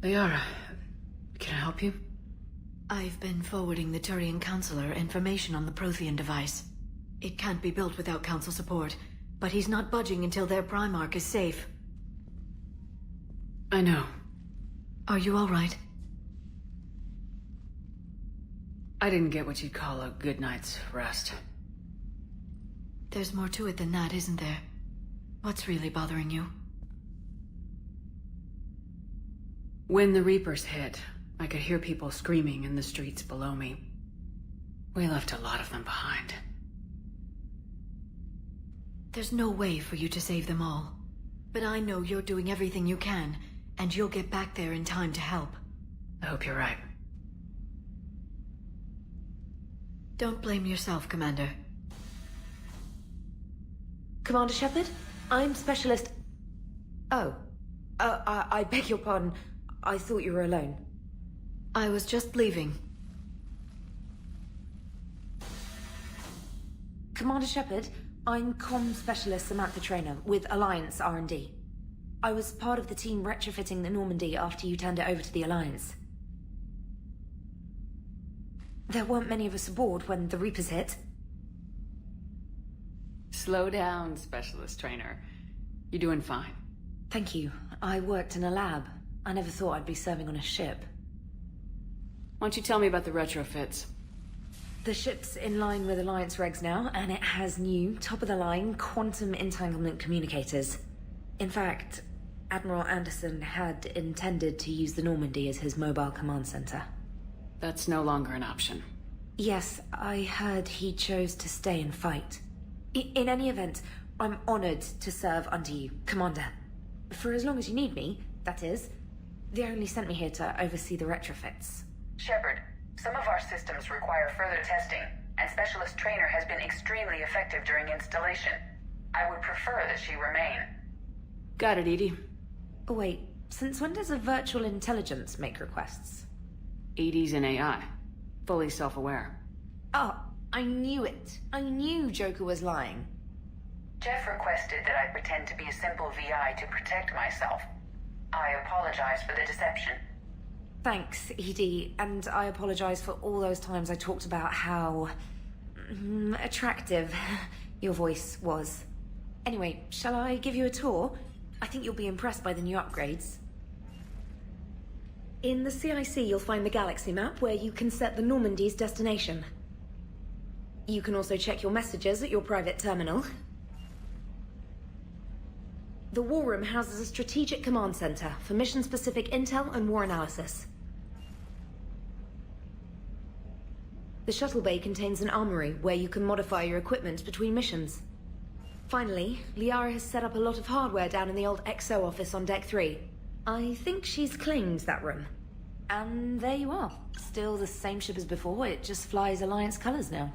Liara, can I help you? I've been forwarding the Turian Counselor information on the Prothean device. It can't be built without Council support, but he's not budging until their Primarch is safe. I know. Are you all right? I didn't get what you'd call a good night's rest. There's more to it than that, isn't there? What's really bothering you? When the Reapers hit, I could hear people screaming in the streets below me. We left a lot of them behind. There's no way for you to save them all. But I know you're doing everything you can, and you'll get back there in time to help. I hope you're right. Don't blame yourself, Commander. Commander Shepard, I'm Specialist... Oh. I beg your pardon. I thought you were alone. I was just leaving. Commander Shepard, I'm Comm Specialist Samantha Traynor with Alliance R&D. I was part of the team retrofitting the Normandy after you turned it over to the Alliance. There weren't many of us aboard when the Reapers hit. Slow down, Specialist Trainer. You're doing fine. Thank you. I worked in a lab. I never thought I'd be serving on a ship. Why don't you tell me about the retrofits? The ship's in line with Alliance regs now, and it has new, top-of-the-line quantum entanglement communicators. In fact, Admiral Anderson had intended to use the Normandy as his mobile command center. That's no longer an option. Yes, I heard he chose to stay and fight. In any event, I'm honored to serve under you, Commander. For as long as you need me, that is. They only sent me here to oversee the retrofits. Shepard, some of our systems require further testing, and Specialist Trainer has been extremely effective during installation. I would prefer that she remain. Got it, Edie. Oh wait, since when does a virtual intelligence make requests? Edie's an AI. Fully self-aware. Oh, I knew it. I knew Joker was lying. Jeff requested that I pretend to be a simple VI to protect myself. I apologize for the deception. Thanks, Edie, and I apologize for all those times I talked about how... attractive your voice was. Anyway, shall I give you a tour? I think you'll be impressed by the new upgrades. In the CIC, you'll find the galaxy map where you can set the Normandy's destination. You can also check your messages at your private terminal. The War Room houses a strategic command center for mission-specific intel and war analysis. The shuttle bay contains an armory where you can modify your equipment between missions. Finally, Liara has set up a lot of hardware down in the old XO office on Deck 3. I think she's claimed that room. And there you are. Still the same ship as before, it just flies Alliance colors now.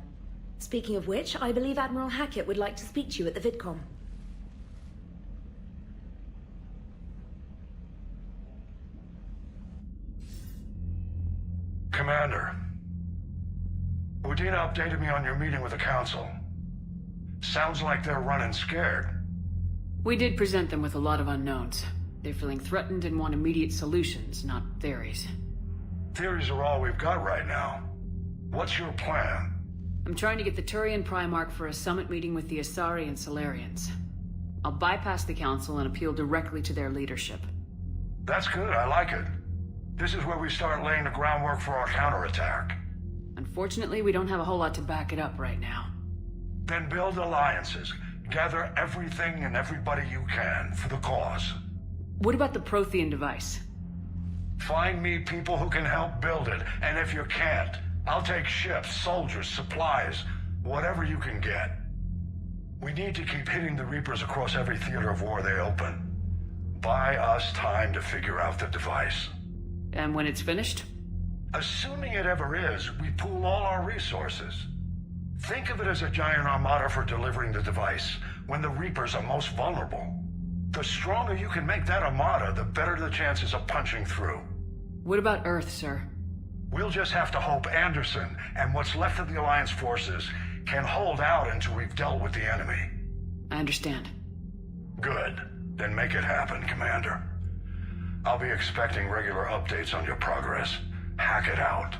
Speaking of which, I believe Admiral Hackett would like to speak to you at the VidCom. Commander, Udina updated me on your meeting with the Council. Sounds like they're running scared. We did present them with a lot of unknowns. They're feeling threatened and want immediate solutions, not theories. Theories are all we've got right now. What's your plan? I'm trying to get the Turian Primarch for a summit meeting with the Asari and Solarians. I'll bypass the Council and appeal directly to their leadership. That's good, I like it. This is where we start laying the groundwork for our counterattack. Unfortunately, we don't have a whole lot to back it up right now. Then build alliances. Gather everything and everybody you can for the cause. What about the Prothean device? Find me people who can help build it, and if you can't, I'll take ships, soldiers, supplies, whatever you can get. We need to keep hitting the Reapers across every theater of war they open. Buy us time to figure out the device. And when it's finished? Assuming it ever is, we pool all our resources. Think of it as a giant armada for delivering the device when the Reapers are most vulnerable. The stronger you can make that armada, the better the chances of punching through. What about Earth, sir? We'll just have to hope Anderson and what's left of the Alliance forces can hold out until we've dealt with the enemy. I understand. Good. Then make it happen, Commander. I'll be expecting regular updates on your progress. Hack it out.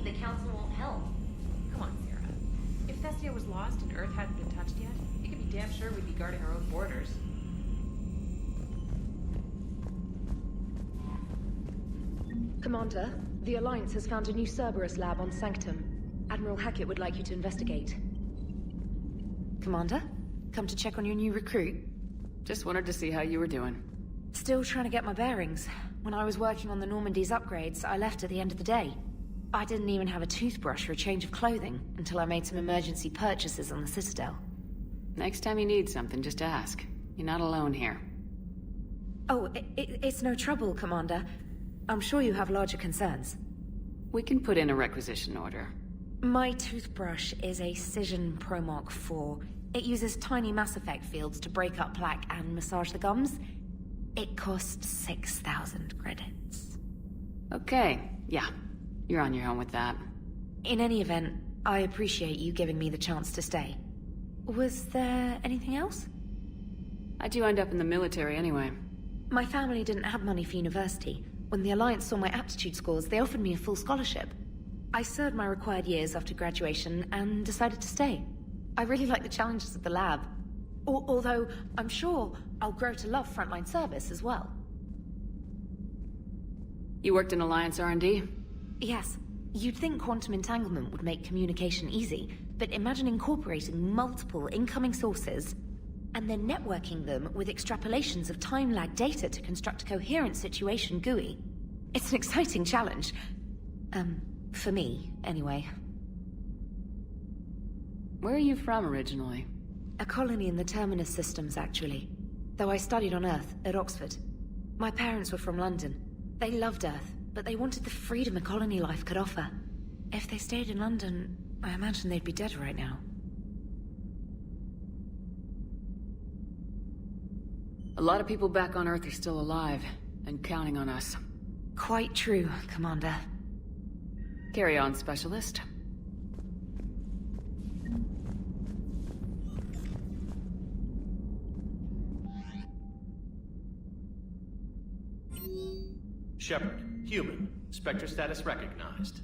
The council won't help. Come on, Sarah. If Thestia was lost and Earth hadn't been touched yet, you can be damn sure we'd be guarding our own borders. Commander, the Alliance has found a new Cerberus lab on Sanctum. Admiral Hackett would like you to investigate. Commander, come to check on your new recruit. Just wanted to see how you were doing. Still trying to get my bearings. When I was working on the Normandy's upgrades, I left at the end of the day. I didn't even have a toothbrush or a change of clothing until I made some emergency purchases on the Citadel. Next time you need something, just ask. You're not alone here. Oh, it's no trouble, Commander. I'm sure you have larger concerns. We can put in a requisition order. My toothbrush is a Cision Pro Mark 4. It uses tiny Mass Effect fields to break up plaque and massage the gums. It costs 6,000 credits. Okay, yeah. You're on your own with that. In any event, I appreciate you giving me the chance to stay. Was there anything else? How'd you end up in the military anyway? My family didn't have money for university. When the Alliance saw my aptitude scores, they offered me a full scholarship. I served my required years after graduation and decided to stay. I really like the challenges of the lab. Although, I'm sure I'll grow to love frontline service as well. You worked in Alliance R&D? Yes. You'd think quantum entanglement would make communication easy, but imagine incorporating multiple incoming sources and then networking them with extrapolations of time-lag data to construct a coherent situation GUI. It's an exciting challenge. For me, anyway. Where are you from originally? A colony in the Terminus systems, actually. Though I studied on Earth, at Oxford. My parents were from London. They loved Earth, but they wanted the freedom a colony life could offer. If they stayed in London, I imagine they'd be dead right now. A lot of people back on Earth are still alive, and counting on us. Quite true, Commander. Carry on, Specialist. Shepard, human. Spectre status recognized.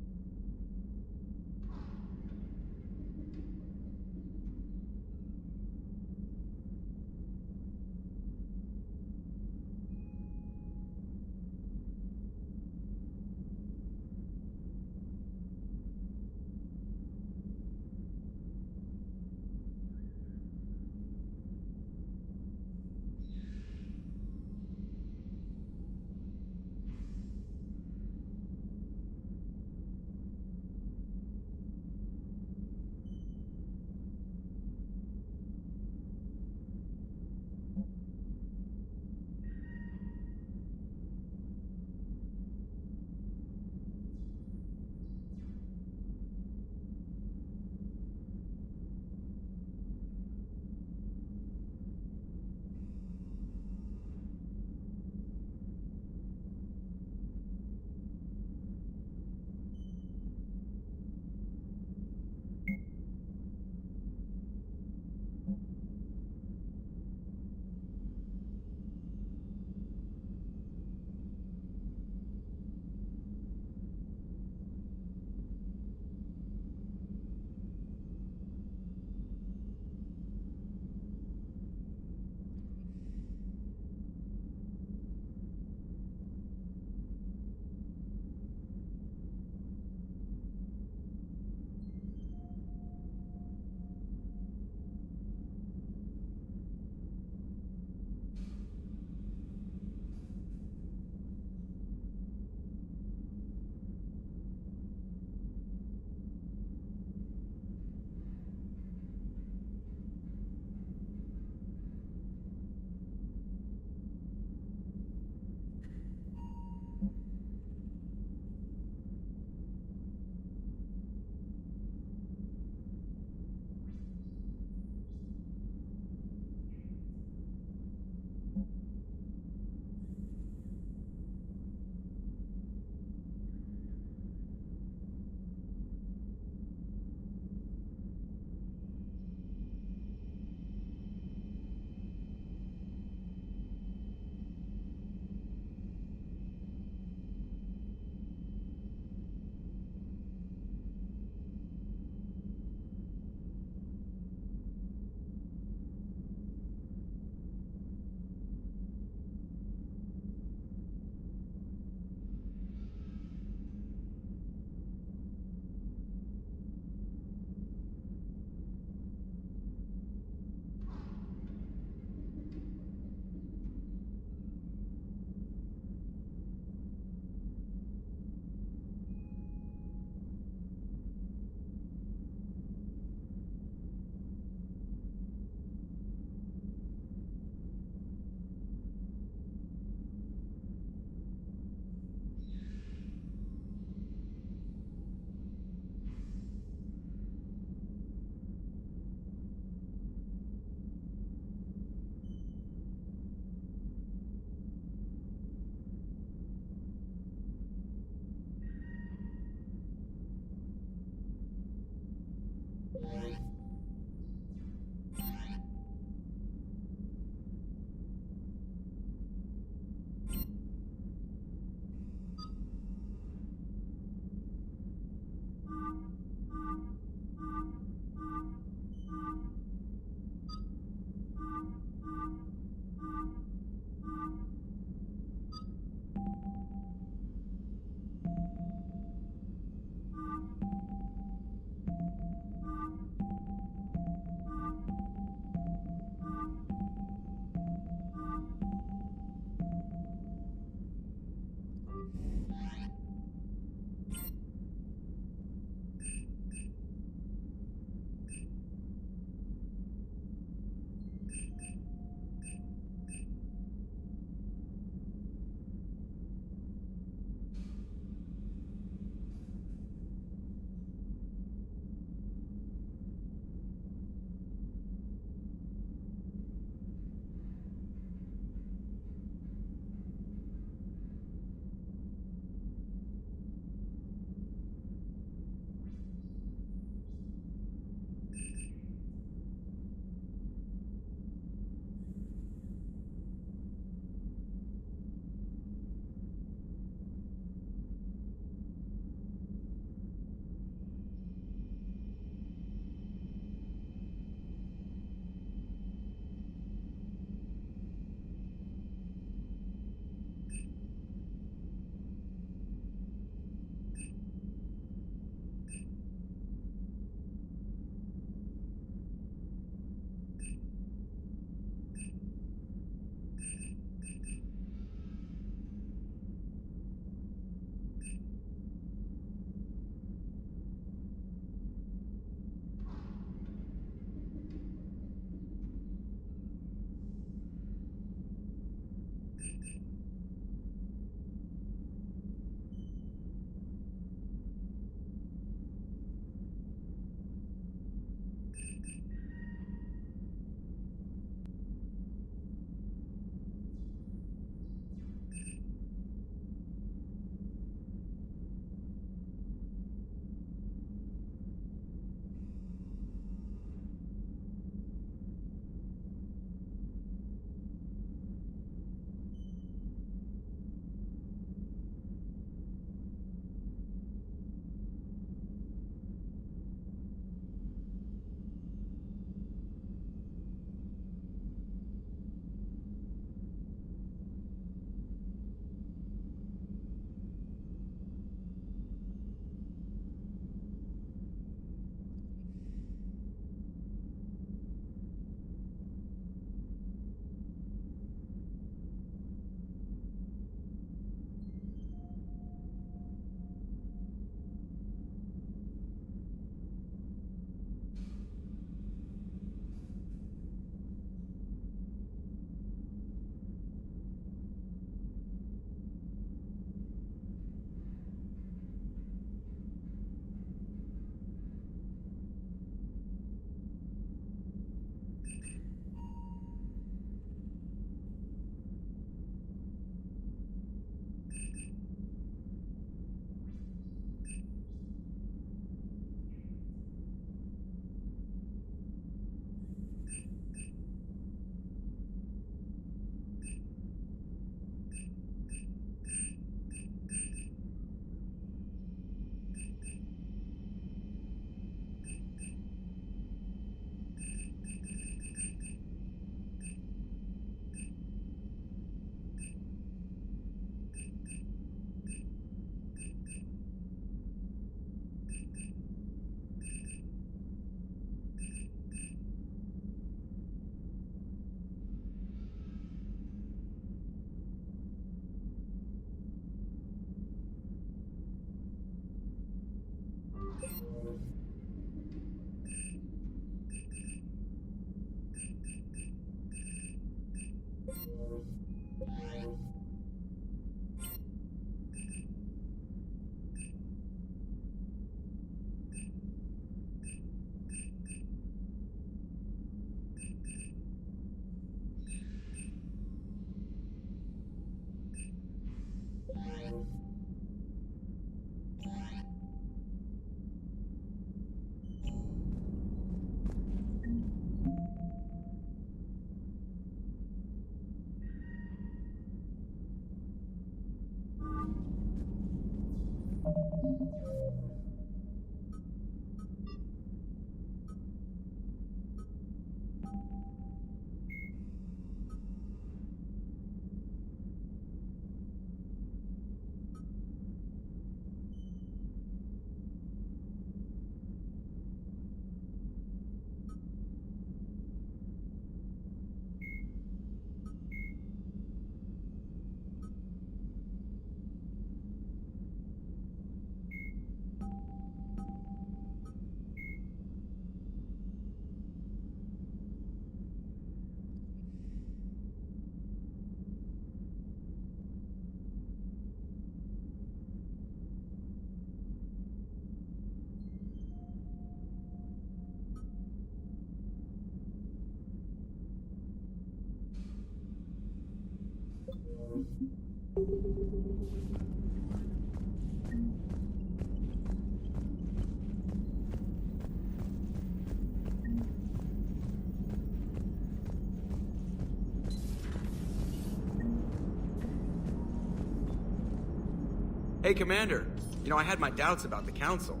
Hey, Commander. You know, I had my doubts about the Council.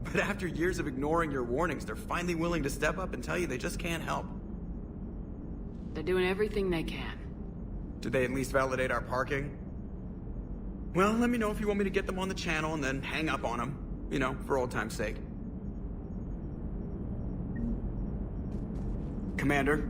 But after years of ignoring your warnings, they're finally willing to step up and tell you they just can't help. They're doing everything they can. Did they at least validate our parking? Well, let me know if you want me to get them on the channel and then hang up on them. You know, for old time's sake. Commander?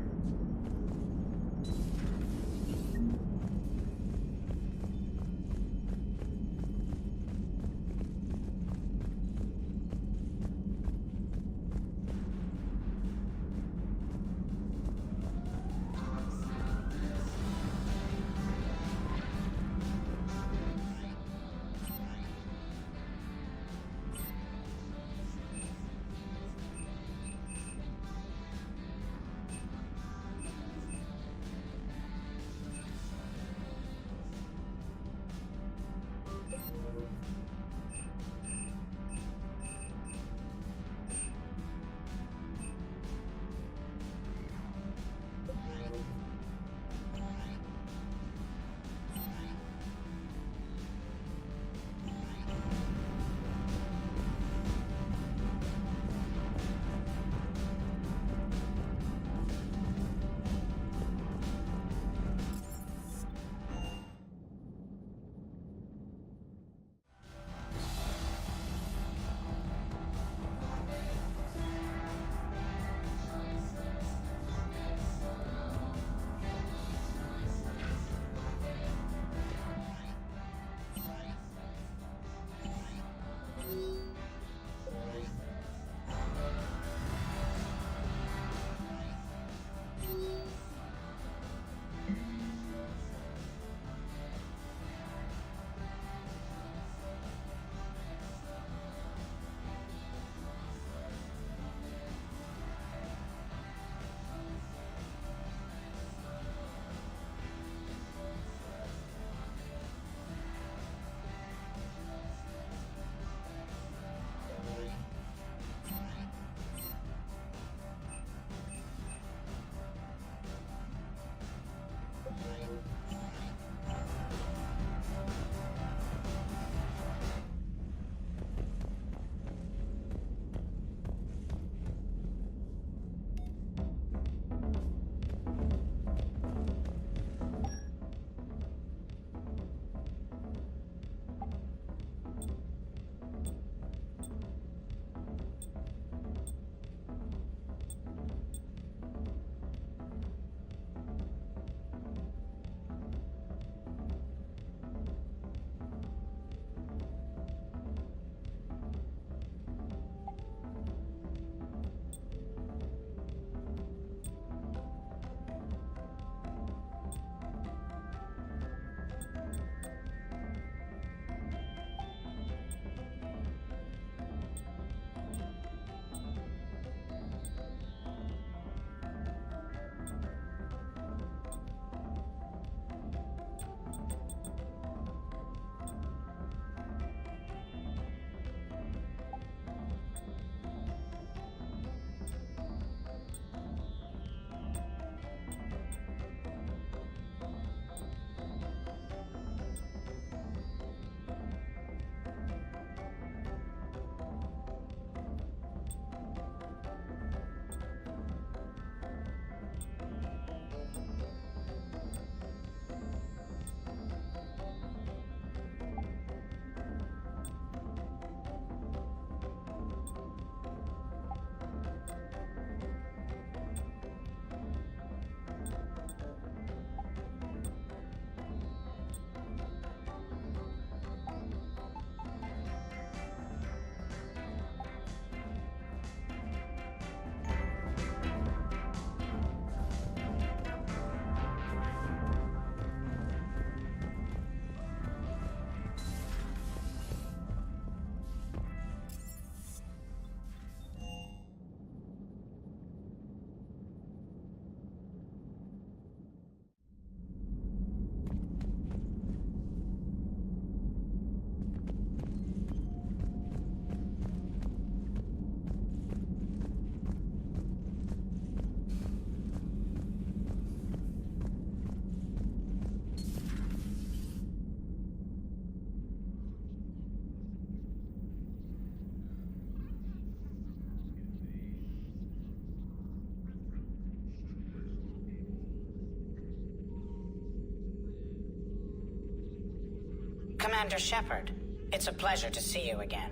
Commander Shepard. It's a pleasure to see you again.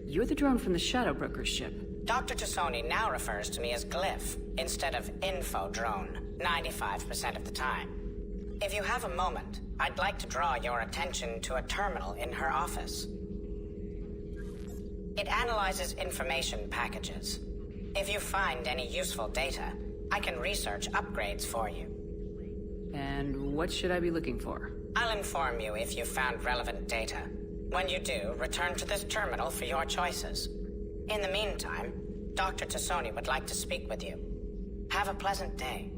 You're the drone from the Shadow Broker's ship. Dr. Tassoni now refers to me as Glyph, instead of Info Drone, 95% of the time. If you have a moment, I'd like to draw your attention to a terminal in her office. It analyzes information packages. If you find any useful data, I can research upgrades for you. And what should I be looking for? I'll inform you if you've found relevant data. When you do, return to this terminal for your choices. In the meantime, Dr. Tassoni would like to speak with you. Have a pleasant day.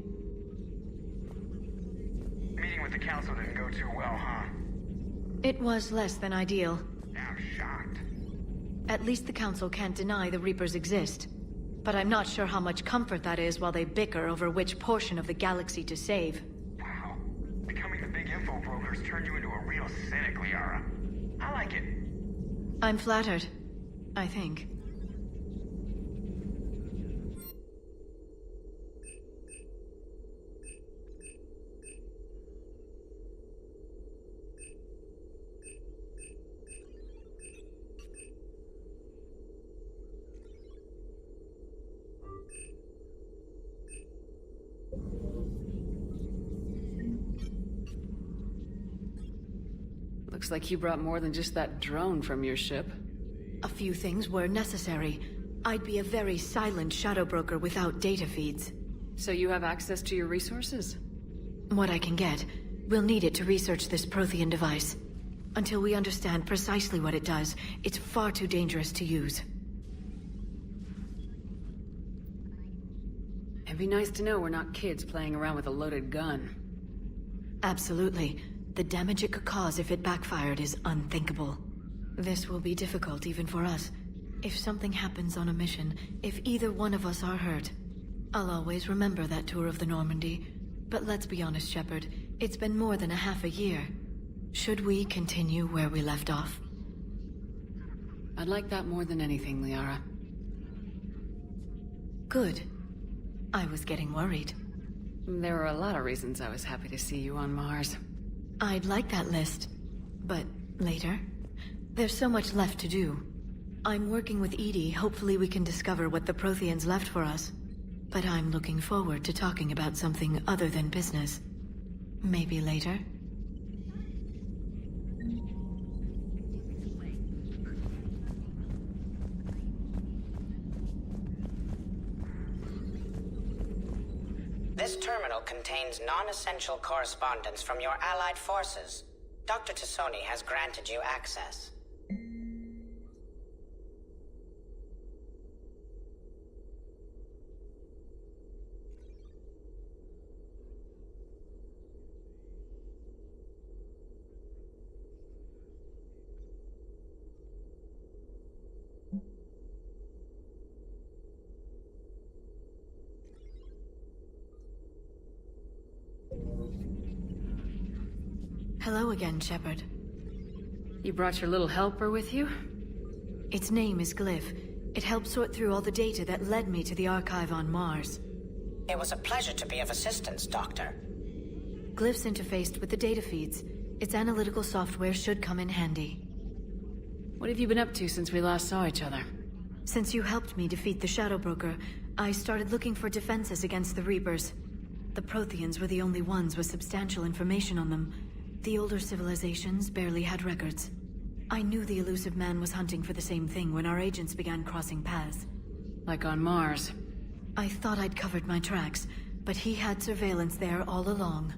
Meeting with the council didn't go too well, huh? It was less than ideal. I'm shocked. At least the council can't deny the Reapers exist. But I'm not sure how much comfort that is while they bicker over which portion of the galaxy to save. Wow. Becoming the big info brokers turned you into a real cynic, Liara. I like it. I'm flattered. I think. Looks like you brought more than just that drone from your ship. A few things were necessary. I'd be a very silent shadow broker without data feeds. So you have access to your resources? What I can get. We'll need it to research this Prothean device. Until we understand precisely what it does, it's far too dangerous to use. It'd be nice to know we're not kids playing around with a loaded gun. Absolutely. The damage it could cause if it backfired is unthinkable. This will be difficult even for us. If something happens on a mission, if either one of us are hurt, I'll always remember that tour of the Normandy. But let's be honest, Shepard. It's been more than a half a year. Should we continue where we left off? I'd like that more than anything, Liara. Good. I was getting worried. There were a lot of reasons I was happy to see you on Mars. I'd like that list. But later? There's so much left to do. I'm working with Edie. Hopefully we can discover what the Protheans left for us. But I'm looking forward to talking about something other than business. Maybe later? This terminal contains non-essential correspondence from your allied forces. Dr. Tassoni has granted you access. Hello again, Shepard. You brought your little helper with you? Its name is Glyph. It helped sort through all the data that led me to the archive on Mars. It was a pleasure to be of assistance, Doctor. Glyph's interfaced with the data feeds. Its analytical software should come in handy. What have you been up to since we last saw each other? Since you helped me defeat the Shadow Broker, I started looking for defenses against the Reapers. The Protheans were the only ones with substantial information on them. The older civilizations barely had records. I knew the elusive man was hunting for the same thing when our agents began crossing paths. Like on Mars. I thought I'd covered my tracks, but he had surveillance there all along.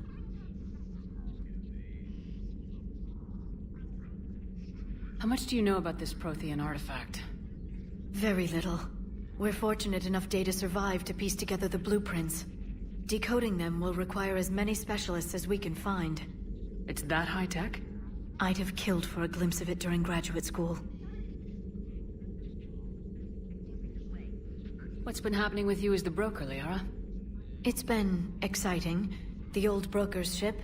How much do you know about this Prothean artifact? Very little. We're fortunate enough data survived to piece together the blueprints. Decoding them will require as many specialists as we can find. It's that high-tech? I'd have killed for a glimpse of it during graduate school. What's been happening with you as the broker, Liara? It's been exciting. The old broker's ship?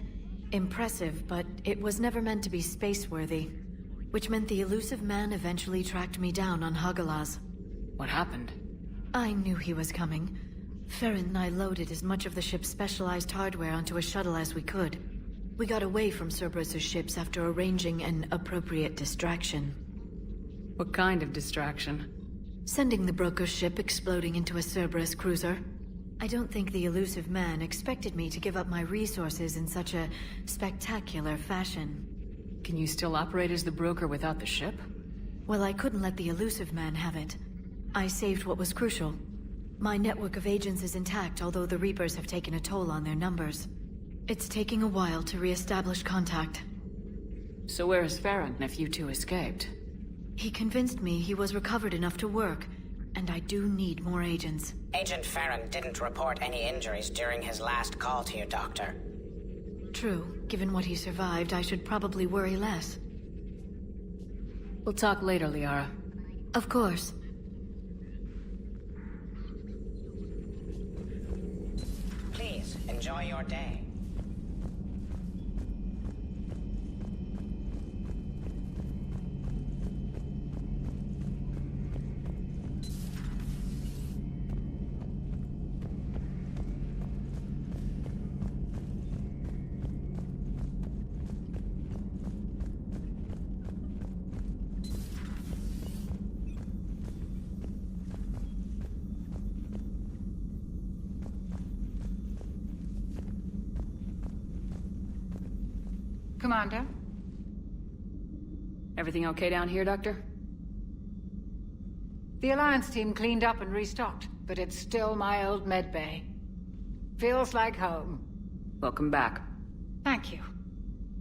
Impressive, but it was never meant to be space-worthy. Which meant the elusive man eventually tracked me down on Hagalaz. What happened? I knew he was coming. Farron and I loaded as much of the ship's specialized hardware onto a shuttle as we could. We got away from Cerberus' ships after arranging an appropriate distraction. What kind of distraction? Sending the broker's ship exploding into a Cerberus cruiser. I don't think the elusive man expected me to give up my resources in such a spectacular fashion. Can you still operate as the broker without the ship? Well, I couldn't let the elusive man have it. I saved what was crucial. My network of agents is intact, although the Reapers have taken a toll on their numbers. It's taking a while to re-establish contact. So where is Farron if you two escaped? He convinced me he was recovered enough to work, and I do need more agents. Agent Farron didn't report any injuries during his last call to you, Doctor. True. Given what he survived, I should probably worry less. We'll talk later, Liara. Of course. Please, enjoy your day. Commander? Everything okay down here, Doctor? The Alliance team cleaned up and restocked, but it's still my old medbay. Feels like home. Welcome back. Thank you.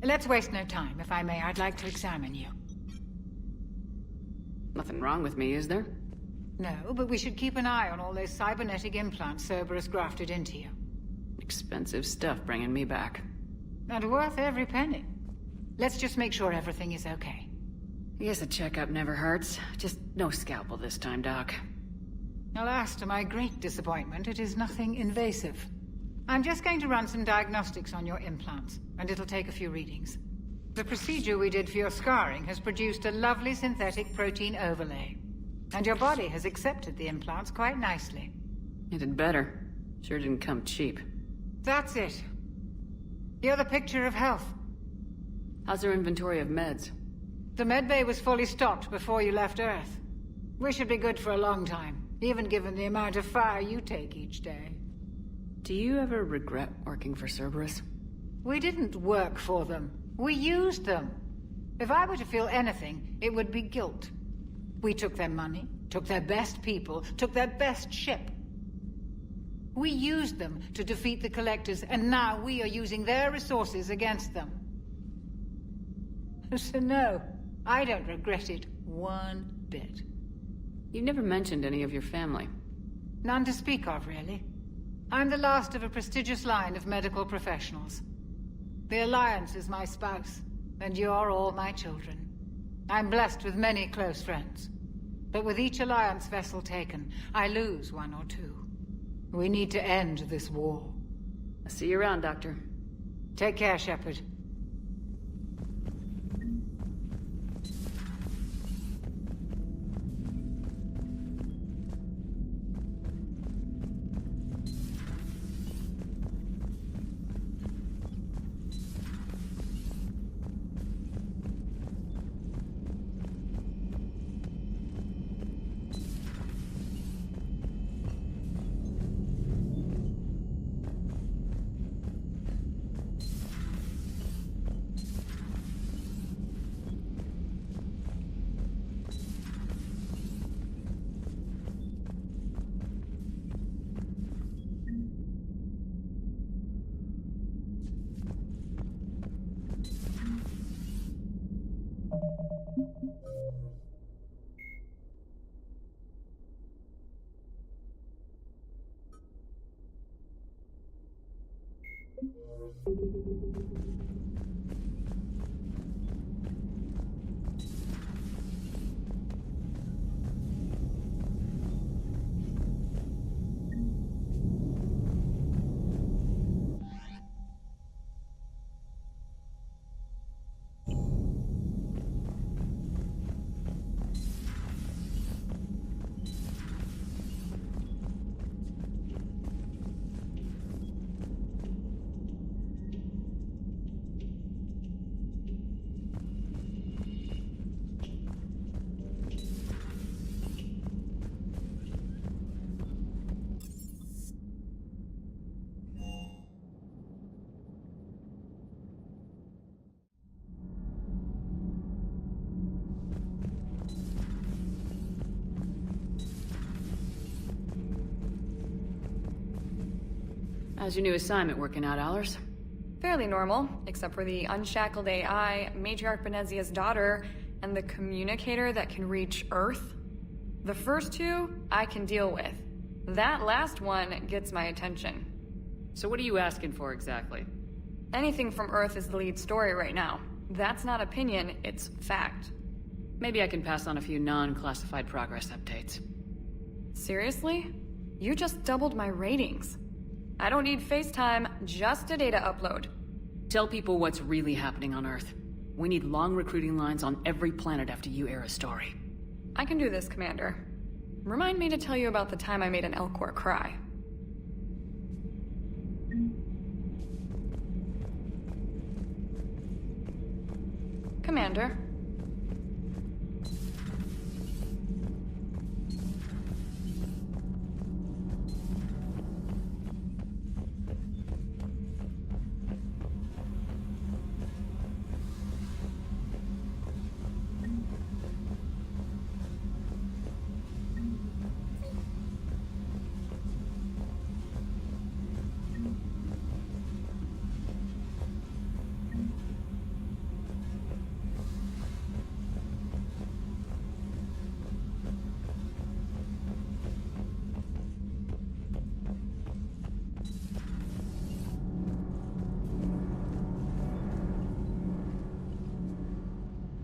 Let's waste no time. If I may, I'd like to examine you. Nothing wrong with me, is there? No, but we should keep an eye on all those cybernetic implants Cerberus grafted into you. Expensive stuff bringing me back. And worth every penny. Let's just make sure everything is okay. I guess a checkup never hurts. Just no scalpel this time, Doc. Alas, to my great disappointment, it is nothing invasive. I'm just going to run some diagnostics on your implants, and it'll take a few readings. The procedure we did for your scarring has produced a lovely synthetic protein overlay. And your body has accepted the implants quite nicely. You did better. Sure didn't come cheap. That's it. You're the picture of health. How's our inventory of meds? The medbay was fully stocked before you left Earth. We should be good for a long time, even given the amount of fire you take each day. Do you ever regret working for Cerberus? We didn't work for them. We used them. If I were to feel anything, it would be guilt. We took their money, took their best people, took their best ship. We used them to defeat the Collectors, and now we are using their resources against them. So no, I don't regret it one bit. You never mentioned any of your family. None to speak of, really. I'm the last of a prestigious line of medical professionals. The Alliance is my spouse, and you're all my children. I'm blessed with many close friends. But with each Alliance vessel taken, I lose one or two. We need to end this war. I'll see you around, Doctor. Take care, Shepard. How's your new assignment working out, Allers? Fairly normal, except for the unshackled AI, Matriarch Benezia's daughter, and the communicator that can reach Earth. The first two, I can deal with. That last one gets my attention. So what are you asking for exactly? Anything from Earth is the lead story right now. That's not opinion, it's fact. Maybe I can pass on a few non-classified progress updates. Seriously? You just doubled my ratings. I don't need FaceTime, just a data upload. Tell people what's really happening on Earth. We need long recruiting lines on every planet after you air a story. I can do this, Commander. Remind me to tell you about the time I made an Elcor cry. Commander.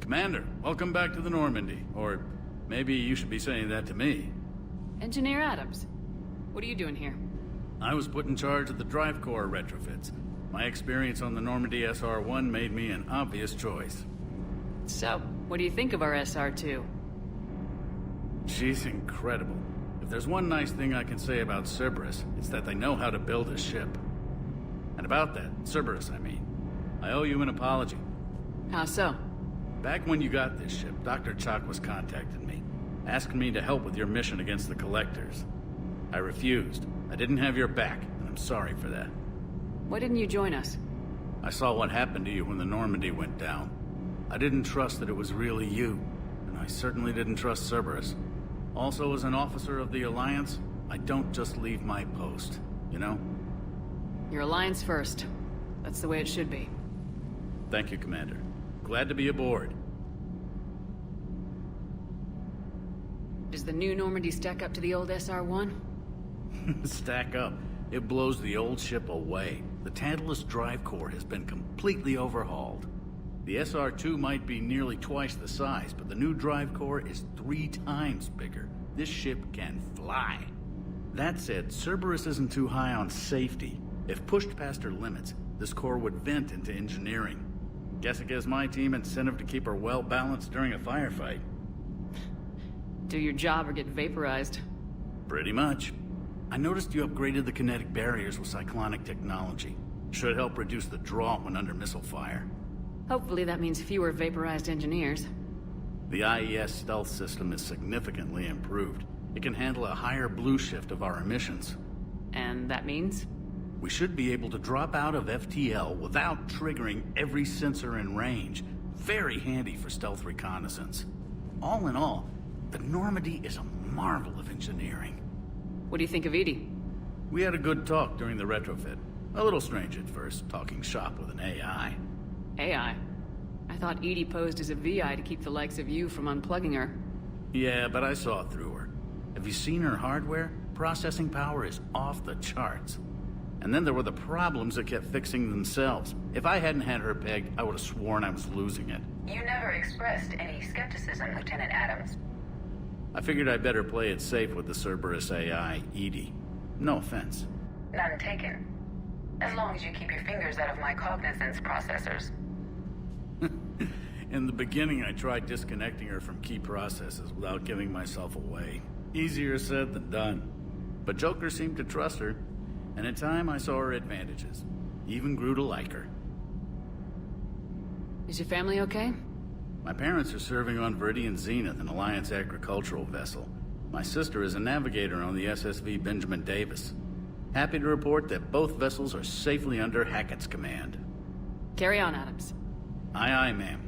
Commander, welcome back to the Normandy. Or maybe you should be saying that to me. Engineer Adams, what are you doing here? I was put in charge of the drive core retrofits. My experience on the Normandy SR-1 made me an obvious choice. So, what do you think of our SR-2? She's incredible. If there's one nice thing I can say about Cerberus, it's that they know how to build a ship. And about that, Cerberus, I mean, I owe you an apology. How so? Back when you got this ship, Dr. Chalk was contacting me, asking me to help with your mission against the Collectors. I refused. I didn't have your back, and I'm sorry for that. Why didn't you join us? I saw what happened to you when the Normandy went down. I didn't trust that it was really you, and I certainly didn't trust Cerberus. Also, as an officer of the Alliance, I don't just leave my post, you know? Your Alliance first. That's the way it should be. Thank you, Commander. Glad to be aboard. Does the new Normandy stack up to the old SR-1? Stack up. It blows the old ship away. The Tantalus drive core has been completely overhauled. The SR-2 might be nearly twice the size, but the new drive core is 3 times bigger. This ship can fly. That said, Cerberus isn't too high on safety. If pushed past her limits, this core would vent into engineering. Guess it gives my team incentive to keep her well-balanced during a firefight. Do your job or get vaporized. Pretty much. I noticed you upgraded the kinetic barriers with cyclonic technology. Should help reduce the draw when under missile fire. Hopefully that means fewer vaporized engineers. The IES stealth system is significantly improved. It can handle a higher blue shift of our emissions. And that means? We should be able to drop out of FTL without triggering every sensor in range. Very handy for stealth reconnaissance. All in all, the Normandy is a marvel of engineering. What do you think of Edie? We had a good talk during the retrofit. A little strange at first, talking shop with an AI. AI? I thought Edie posed as a VI to keep the likes of you from unplugging her. Yeah, but I saw through her. Have you seen her hardware? Processing power is off the charts. And then there were the problems that kept fixing themselves. If I hadn't had her pegged, I would have sworn I was losing it. You never expressed any skepticism, Lieutenant Adams. I figured I'd better play it safe with the Cerberus AI, Edie. No offense. None taken. As long as you keep your fingers out of my cognizance processors. In the beginning, I tried disconnecting her from key processes without giving myself away. Easier said than done. But Joker seemed to trust her. And in time, I saw her advantages. Even grew to like her. Is your family okay? My parents are serving on Viridian Zenith, an Alliance agricultural vessel. My sister is a navigator on the SSV Benjamin Davis. Happy to report that both vessels are safely under Hackett's command. Carry on, Adams. Aye, aye, ma'am.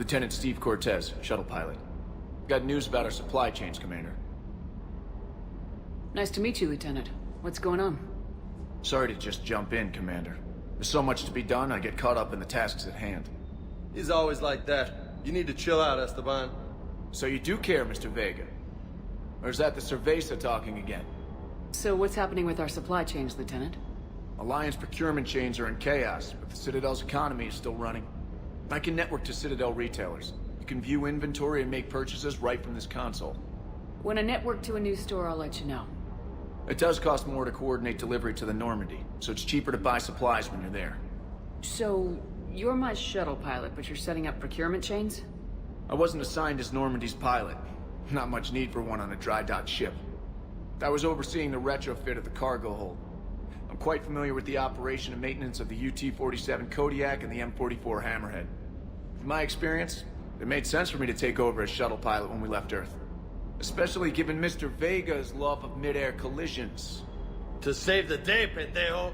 Lieutenant Steve Cortez, shuttle pilot. Got news about our supply chains, Commander. Nice to meet you, Lieutenant. What's going on? Sorry to just jump in, Commander. There's so much to be done, I get caught up in the tasks at hand. He's always like that. You need to chill out, Esteban. So you do care, Mr. Vega? Or is that the Cerveza talking again? So what's happening with our supply chains, Lieutenant? Alliance procurement chains are in chaos, but the Citadel's economy is still running. I can network to Citadel retailers. You can view inventory and make purchases right from this console. When I network to a new store, I'll let you know. It does cost more to coordinate delivery to the Normandy, so it's cheaper to buy supplies when you're there. So, you're my shuttle pilot, but you're setting up procurement chains? I wasn't assigned as Normandy's pilot. Not much need for one on a dry dock ship. I was overseeing the retrofit of the cargo hold. I'm quite familiar with the operation and maintenance of the UT-47 Kodiak and the M44 Hammerhead. From my experience, it made sense for me to take over as shuttle pilot when we left Earth. Especially given Mr. Vega's love of mid-air collisions. To save the day, pendejo.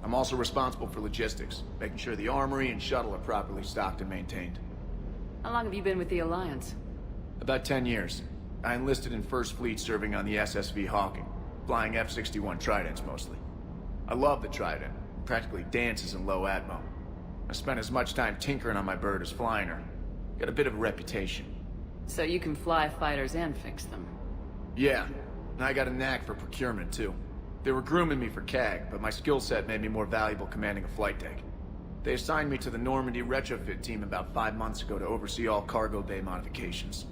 I'm also responsible for logistics, making sure the armory and shuttle are properly stocked and maintained. How long have you been with the Alliance? About 10 years. I enlisted in First Fleet serving on the SSV Hawking, flying F-61 Tridents mostly. I love the Trident. It practically dances in low atmo. I spent as much time tinkering on my bird as flying her. Got a bit of a reputation. So you can fly fighters and fix them? Yeah, and I got a knack for procurement too. They were grooming me for CAG, but my skill set made me more valuable commanding a flight deck. They assigned me to the Normandy retrofit team about 5 months ago to oversee all cargo bay modifications.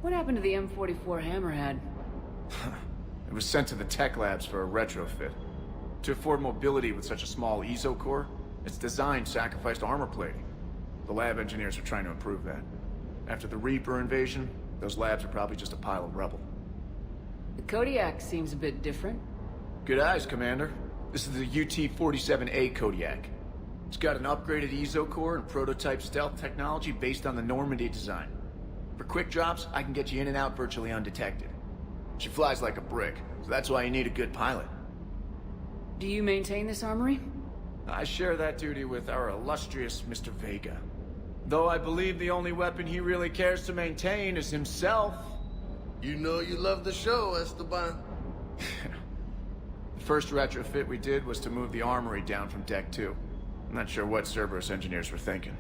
What happened to the M44 Hammerhead? It was sent to the tech labs for a retrofit. To afford mobility with such a small ESO core, its design sacrificed armor plating. The lab engineers are trying to improve that. After the Reaper invasion, those labs are probably just a pile of rubble. The Kodiak seems a bit different. Good eyes, Commander. This is the UT-47A Kodiak. It's got an upgraded ESO core and prototype stealth technology based on the Normandy design. For quick drops, I can get you in and out virtually undetected. She flies like a brick, so that's why you need a good pilot. Do you maintain this armory? I share that duty with our illustrious Mr. Vega. Though I believe the only weapon he really cares to maintain is himself. You know you love the show, Esteban. The first retrofit we did was to move the armory down from Deck 2. I'm not sure what Cerberus engineers were thinking.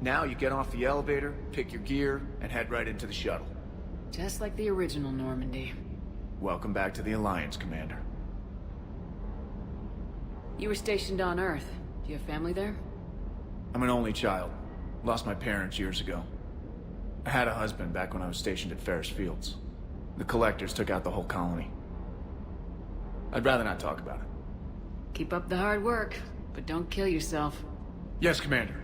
Now you get off the elevator, pick your gear, and head right into the shuttle. Just like the original Normandy. Welcome back to the Alliance, Commander. You were stationed on Earth. Do you have family there? I'm an only child. Lost my parents years ago. I had a husband back when I was stationed at Ferris Fields. The Collectors took out the whole colony. I'd rather not talk about it. Keep up the hard work, but don't kill yourself. Yes, Commander.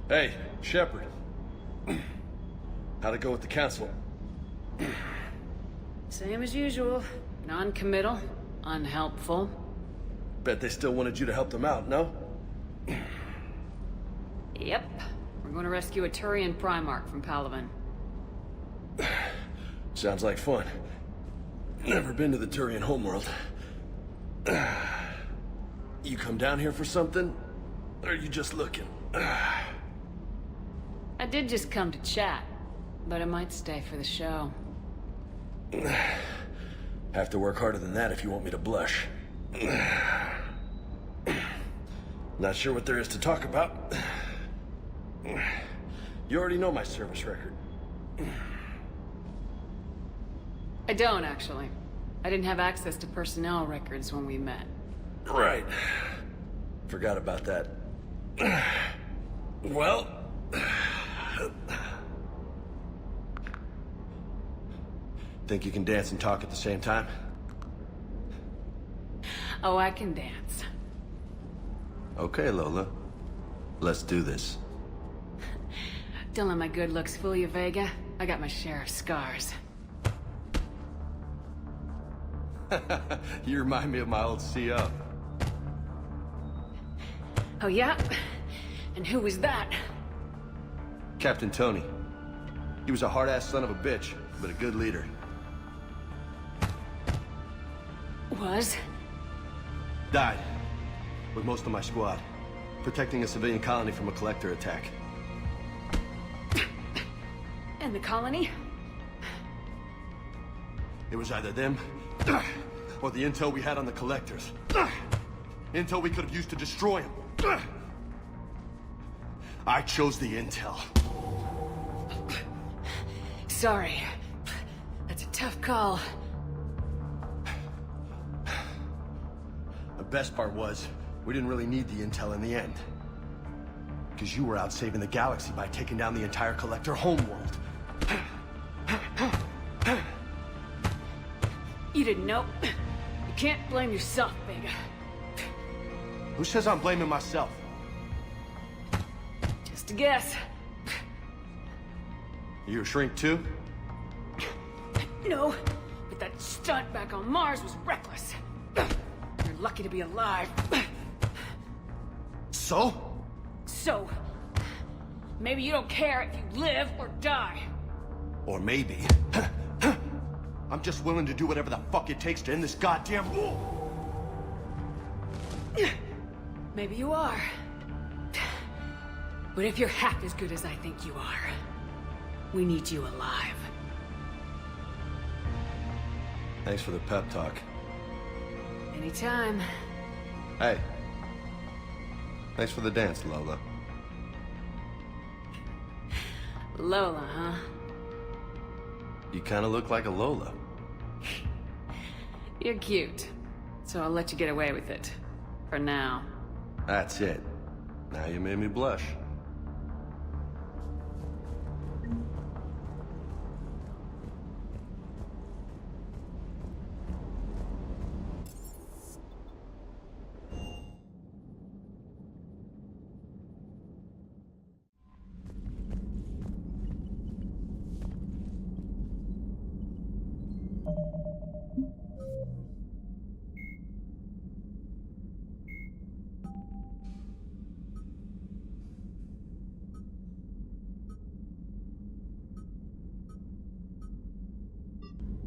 Hey, Shepard. How'd it go with the council? Same as usual. Non-committal, unhelpful. Bet they still wanted you to help them out, no? Yep. We're going to rescue a Turian Primarch from Palaven. Sounds like fun. Never been to the Turian homeworld. You come down here for something? Or are you just looking? I did just come to chat, but I might stay for the show. Have to work harder than that if you want me to blush. Not sure what there is to talk about. You already know my service record. I don't, actually. I didn't have access to personnel records when we met. Right. Forgot about that. Well... Think you can dance and talk at the same time? Oh, I can dance. Okay, Lola. Let's do this. Don't let my good looks fool you, Vega. I got my share of scars. You remind me of my old CO. Oh, yeah? And who was that? Captain Tony. He was a hard-ass son of a bitch, but a good leader. Was? Died. With most of my squad. Protecting a civilian colony from a collector attack. And the colony? It was either them, or the intel we had on the collectors. Intel we could have used to destroy them. I chose the intel. Sorry. That's a tough call. The best part was, we didn't really need the intel in the end. Because you were out saving the galaxy by taking down the entire collector homeworld. You didn't know. You can't blame yourself, Vega. Who says I'm blaming myself? Just a guess. You a shrink too? No, but that stunt back on Mars was reckless. You're lucky to be alive. So? So, maybe you don't care if you live or die. Or maybe... I'm just willing to do whatever the fuck it takes to end this goddamn war. Maybe you are. But if you're half as good as I think you are, we need you alive. Thanks for the pep talk. Anytime. Hey. Thanks for the dance, Lola. Lola, huh? You kinda look like a Lola. You're cute. So I'll let you get away with it. For now. That's it. Now you made me blush.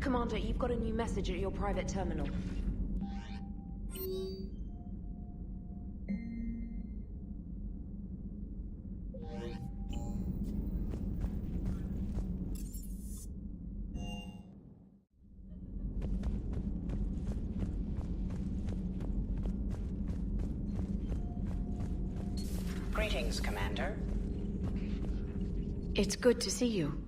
Commander, you've got a new message at your private terminal. Greetings, Commander. It's good to see you.